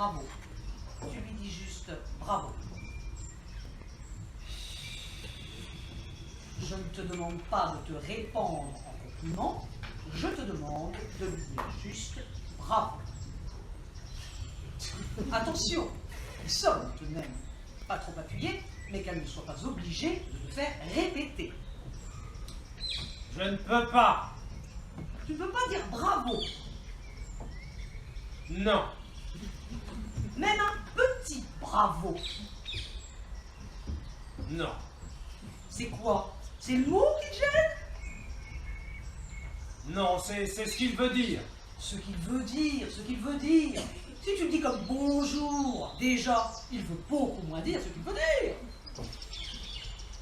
bravo. Tu lui dis juste bravo. Je ne te demande pas de te répandre en compliments, je te demande de lui dire juste bravo. Attention, il sonne tout de même. Pas trop appuyé, mais qu'elle ne soit pas obligée de te faire répéter. Je ne peux pas. Tu ne peux pas dire bravo. Non. Même un petit bravo. Non. C'est quoi? C'est le mot qui te gêne? Non, c'est ce qu'il veut dire. Ce qu'il veut dire. Si tu le dis comme bonjour, déjà, il veut beaucoup moins dire ce qu'il veut dire.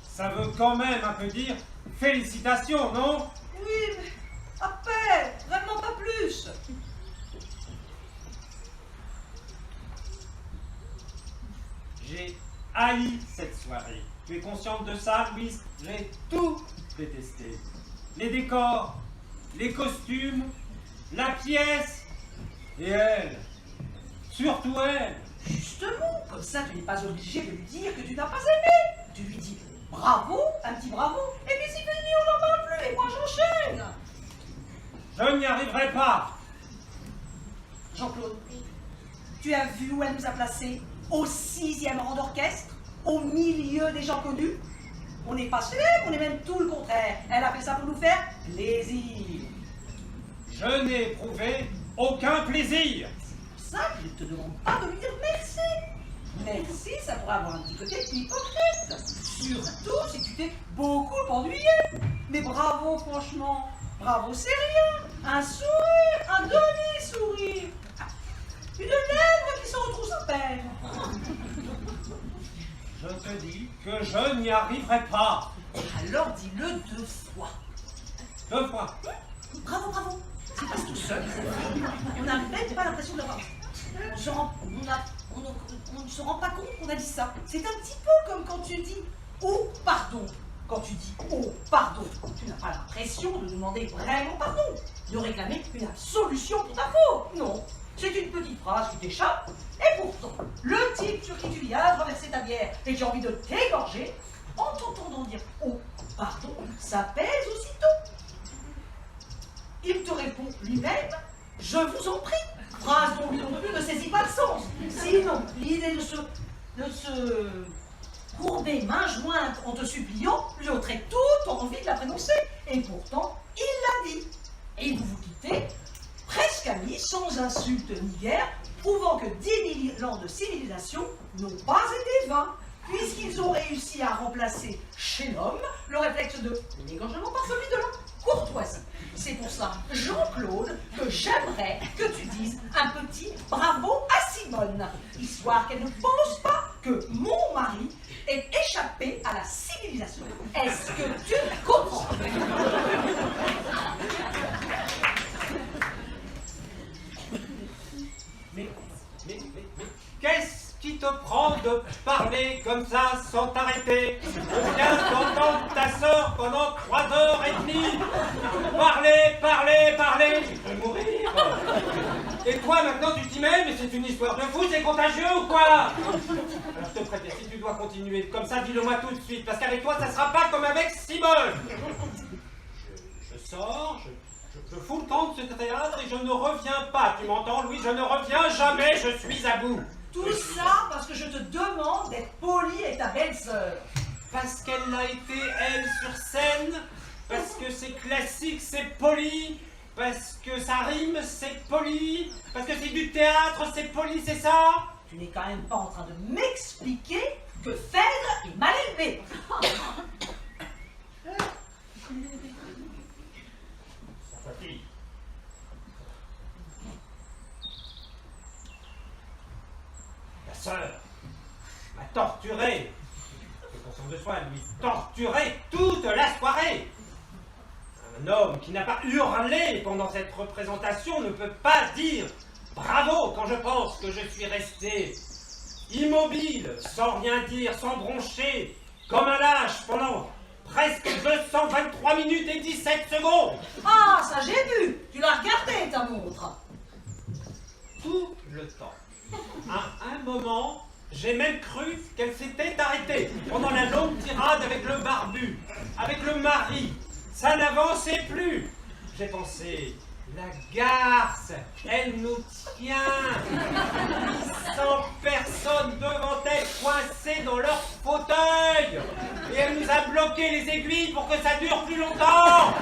Ça veut quand même un peu dire félicitations, non? Oui, mais à peine, vraiment pas plus. J'ai haï cette soirée. Tu es consciente de ça, Louise? J'ai tout détesté. Les décors, les costumes, la pièce, et elle. Surtout elle. Justement, comme ça tu n'es pas obligé de lui dire que tu n'as pas aimé. Tu lui dis bravo, un petit bravo, et puis c'est fini, on n'en parle plus, et moi j'enchaîne. Je n'y arriverai pas. Jean-Claude, tu as vu où elle nous a placés? Au 6e rang d'orchestre, au milieu des gens connus. On n'est pas célèbres, on est même tout le contraire. Elle a fait ça pour nous faire plaisir. Je n'ai éprouvé aucun plaisir. C'est pour ça que je ne te demande pas de lui dire merci. Merci, ça pourrait avoir un petit côté hypocrite. Surtout si tu t'es beaucoup ennuyé. Mais bravo, franchement. Bravo, c'est rien. Un sourire, un demi-sourire. Une lèvre qui se retrousse à peine. Je te dis que je n'y arriverai pas. Alors dis-le 2 fois. 2 fois. Bravo, bravo. C'est passe tout seul. On n'a même pas l'impression d'avoir. On ne se rend pas compte qu'on a dit ça. C'est un petit peu comme quand tu dis oh pardon. Quand tu dis oh pardon, tu n'as pas l'impression de demander vraiment pardon, de réclamer une absolution pour ta faute. Non. C'est une petite phrase qui t'échappe, et pourtant, le type sur qui tu viens de renverser ta bière et qui a envie de t'égorger, en t'entendant dire oh pardon, ça pèse aussitôt. Il te répond lui-même, je vous en prie. Phrase dont lui non plus ne saisit pas le sens. Sinon, l'idée de se courber main jointe en te suppliant lui ôterait toute envie de la prononcer. Et pourtant, il l'a dit. Et vous vous quittez, presque amis, sans insulte ni guerre, prouvant que 10 000 ans de civilisation n'ont pas été vains, puisqu'ils ont réussi à remplacer chez l'homme le réflexe de l'égorgement par celui de la courtoisie. C'est pour ça, Jean-Claude, que j'aimerais que tu dises un petit bravo à Simone, histoire qu'elle ne pense pas que mon mari est échappé à la civilisation. Est-ce que tu comprends? Mais qu'est-ce qui te prend de parler comme ça sans t'arrêter? On vient d'entendre ta sœur pendant 3h30. Parler, je peux mourir. Et toi maintenant tu t'y mets, mais c'est une histoire de fou, c'est contagieux ou quoi? Alors je te préviens, si tu dois continuer comme ça, dis-le-moi tout de suite, parce qu'avec toi ça sera pas comme avec Simone. Je sors, je fous le camp de ce théâtre et je ne reviens pas. Tu m'entends, Louis? Je ne reviens jamais, je suis à bout. Tout ça parce que je te demande d'être poli avec ta belle-sœur. Parce qu'elle a été, elle, sur scène. Parce que c'est classique, c'est poli. Parce que ça rime, c'est poli. Parce que c'est du théâtre, c'est poli, c'est ça? Tu n'es quand même pas en train de m'expliquer que Phèdre est mal élevé. Sa fille. Ta sœur m'a torturé. C'est conscient de soi, lui, torturé toute la soirée. Un homme qui n'a pas hurlé pendant cette représentation ne peut pas dire bravo quand je pense que je suis resté immobile, sans rien dire, sans broncher, comme un lâche pendant presque 223 minutes et 17 secondes. Ah, ça j'ai vu. Tu l'as regardé ta montre. Tout le temps. À un moment, j'ai même cru qu'elle s'était arrêtée pendant la longue tirade avec le barbu, avec le mari. Ça n'avançait plus. J'ai pensé, la garce, elle nous tient. 800 personnes devant elle coincées dans leur fauteuil. Et elle nous a bloqué les aiguilles pour que ça dure plus longtemps.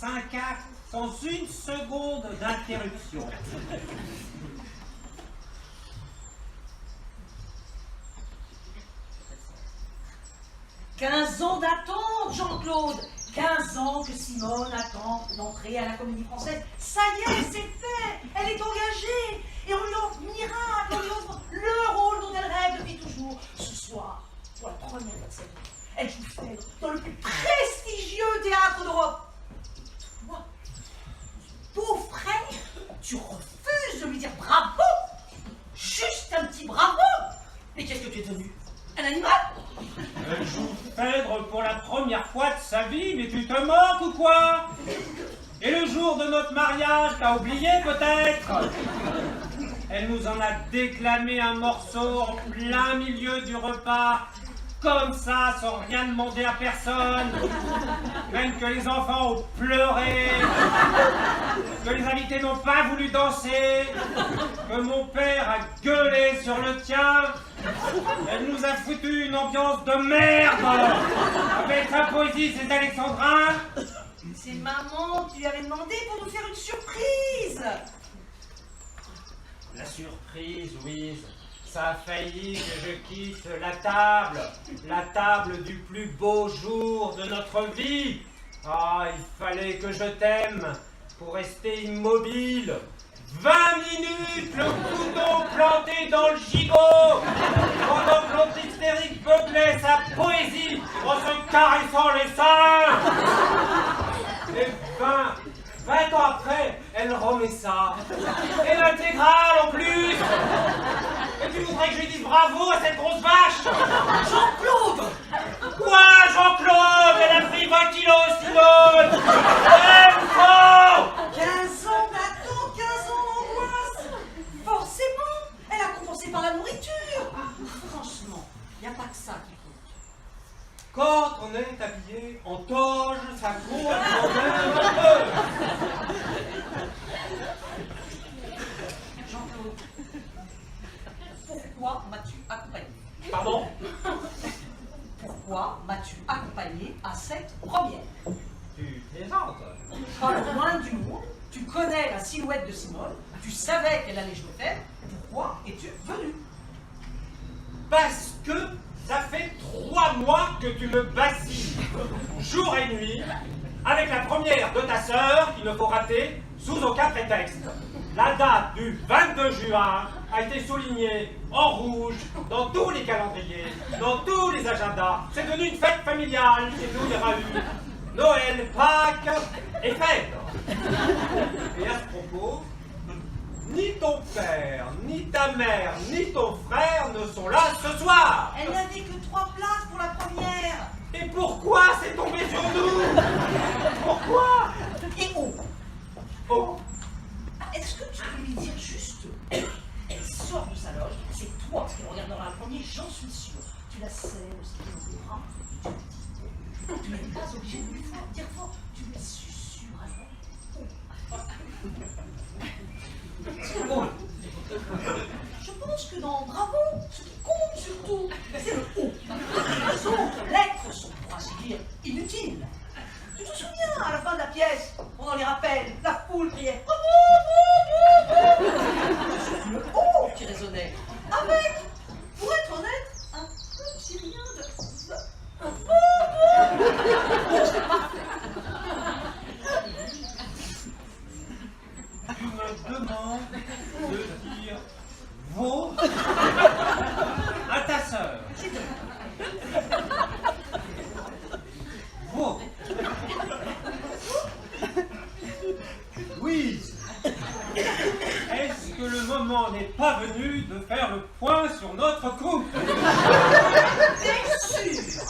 5 actes sans une seconde d'interruption. 15 ans d'attente, Jean-Claude. 15 ans que Simone attend d'entrer à la Comédie Française. Ça y est, c'est fait. Elle est engagée. Et on lui offre miracle, on lui offre le rôle dont elle rêve depuis toujours. Ce soir, pour la première fois de sa vie, elle joue Phèdre dans le plus prestigieux théâtre d'Europe. Toi, pauvre frère, tu refuses de lui dire bravo. Juste un petit bravo. Mais qu'est-ce que tu es devenu? Un animal? Elle joue Phèdre pour la première fois de sa vie, mais tu te moques ou quoi? Et le jour de notre mariage, t'as oublié peut-être? Elle nous en a déclamé un morceau en plein milieu du repas, comme ça, sans rien demander à personne. Même que les enfants ont pleuré, que les invités n'ont pas voulu danser, que mon père a gueulé sur le tien. Elle nous a foutu une ambiance de merde avec sa poésie, ses alexandrins. C'est maman qui lui avait demandé pour nous faire une surprise. La surprise, Louise, ça a failli que je quitte la table du plus beau jour de notre vie. Ah, il fallait que je t'aime pour rester immobile. 20 minutes, le couteau planté dans le gigot, pendant que l'autre hystérique beuglait sa poésie en se caressant les seins. Et 20 ans après, elle remet ça. Et l'intégrale en plus. Et tu voudrais que je lui dise bravo à cette grosse vache? Jean-Claude! Quoi, Jean-Claude? Elle a pris 20 kilos, Simone. Elle faut 15 ans d'attente, 15 ans d'angoisse. Forcément, elle a compensé par la nourriture. Franchement, il n'y a pas que ça qui compte. Quand on est habillé en toge, ça compte quand même un peu. Jean-Claude, pourquoi m'as-tu accompagné? Pardon? Pourquoi m'as-tu accompagné à cette première? Tu plaisantes? Pas loin du monde, tu connais la silhouette de Simone, tu savais qu'elle allait jouer Phèdre, pourquoi es-tu venu? Parce que ça fait 3 mois que tu me bassines, jour et nuit, avec la première de ta sœur qu'il ne faut rater sous aucun prétexte. La date du 22 juin a été soulignée en rouge dans tous les calendriers, dans tous les agendas. C'est devenu une fête familiale chez nous, il y aura eu Noël, Pâques et Phèdre. Et à ce propos, ni ton père, ni ta mère, ni ton frère ne sont là ce soir. Elle n'avait que 3 places pour la première. Et pourquoi c'est tombé sur nous? Pourquoi? Et oh, Oh, est-ce que tu peux lui dire juste, elle sort de sa loge, c'est toi qui le regarderas le premier, j'en suis sûr. Tu la serres aussi dans les bras et tu lui dis, tu n'es pas obligé de lui dire fort, tu lui susurres à l'oreille. Oh. Je pense que dans Bravo, ce qui compte surtout, c'est le O. Les autres lettres sont, pour ainsi dire, inutiles. Tu te souviens, à la fin de la pièce, pendant les rappels, la foule criait c'est le O qui résonnait, avec, pour être honnête, un petit rien de... C'est parfait. tu me demandes de dire veau à ta sœur. Veau. Louise, est-ce que le moment n'est pas venu de faire le point sur notre couple? Bien sûr,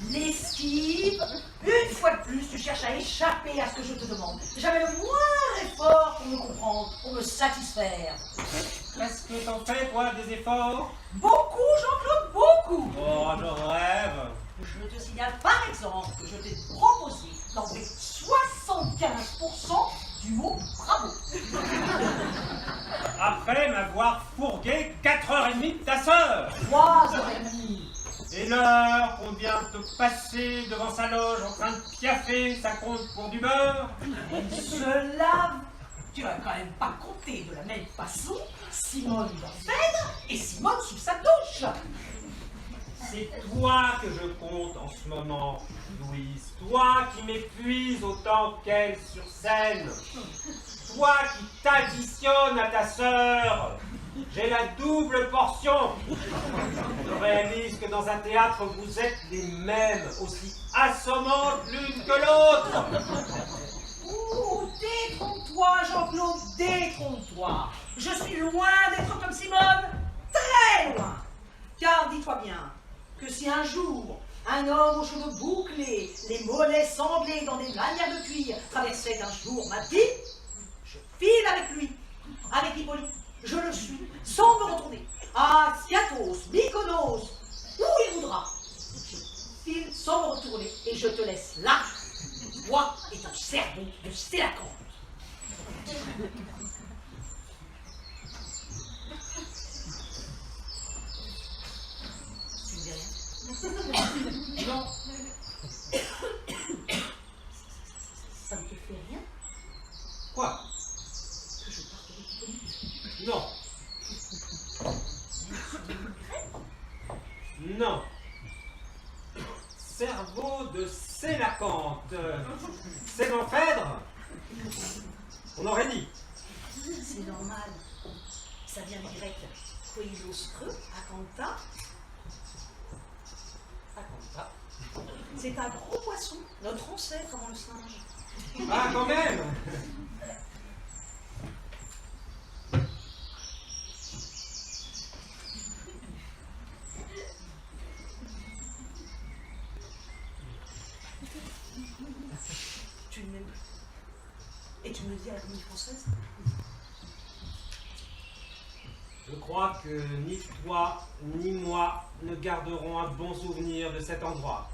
l'esquive, une fois de plus, cherches à échapper à ce que je te demande. Jamais le moindre effort pour me comprendre, pour me satisfaire. Est-ce que t'en fais, toi, des efforts? Beaucoup, Jean-Claude, beaucoup. Oh, je rêve. Je te signale par exemple que je t'ai proposé d'enlever 75% du mot bravo. Après m'avoir fourgué 4h30 de ta sœur. 3h30. Et l'heure qu'on vient de passer devant sa loge en train de piaffer, ça compte pour du beurre? Se lave. Tu vas quand même pas compter de la même façon Simone dans Phèdre et Simone sous sa douche. C'est toi que je compte en ce moment, Louise. Toi qui m'épuise autant qu'elle sur scène. Toi qui t'additionne à ta sœur. J'ai la double portion. Je réalise que dans un théâtre, vous êtes les mêmes, aussi assommantes l'une que l'autre. Ouh, détrompe-toi, Jean-Claude, détrompe-toi. Je suis loin d'être comme Simone, très loin. Car dis-toi bien que si un jour un homme aux cheveux bouclés, les mollets semblés dans des lanières de cuir, traversait un jour ma vie, je file avec lui, avec Hippolyte. Je le suis, sans me retourner, à Sciatos, Mykonos, où il voudra. Je file sans me retourner et je te laisse là, toi et ton cerveau de Sélacanthe. Tu ne dis rien? Non. Ça ne te fait rien? Quoi? Que je parte avec Hippolyte? Non. Non. Cerveau de Sélacanthe. C'est mon Phèdre? On aurait dit. C'est normal. Ça vient du grec. Koilos creux, akanta. Akanta. C'est un gros poisson, notre ancêtre avant le singe. Ah, quand même. Tu m'aimes. Et tu me dis à la Comédie Française? Je crois que ni toi ni moi ne garderons un bon souvenir de cet endroit.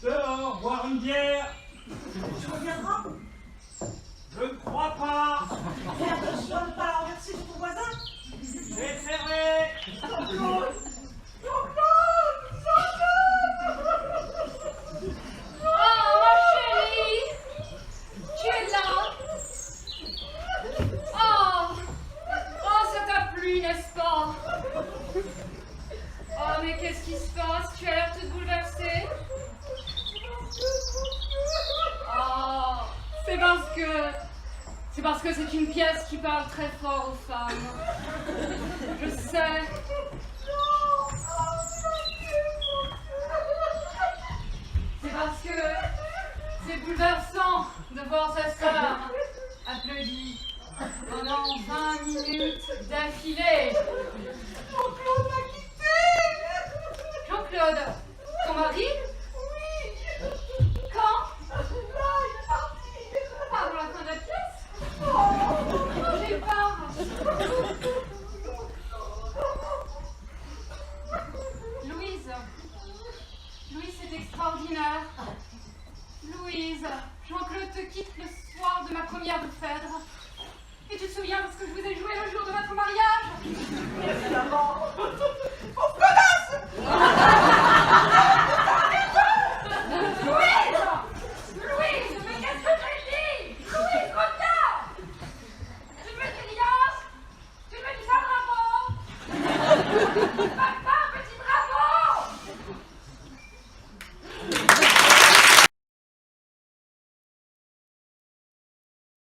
Dehors, boire une bière. Tu reviendras? Je ne crois pas. Fais attention à ne pas la renverser sur ton voisin. C'est fermé. Jean-Claude! Oh, ma chérie! Tu es là? Oh! Oh, ça t'a plu, n'est-ce pas? Oh, mais qu'est-ce qui se passe? Tu as l'air toute bouleversée? Oh, c'est parce que c'est une pièce qui parle très fort aux femmes. Je sais. C'est parce que c'est bouleversant de voir sa sœur applaudie pendant 20 minutes d'affilée. Jean-Claude m'a quitté! Jean-Claude, ton mari? Oui! Quand? Là, il est parti! Avant la fin de la pièce? Oh! J'ai peur. Louise, c'est extraordinaire. Louise, Jean-Claude te quitte le soir de ma première de Phèdre. Et tu te souviens de ce que je vous ai joué le jour de votre mariage? Évidemment!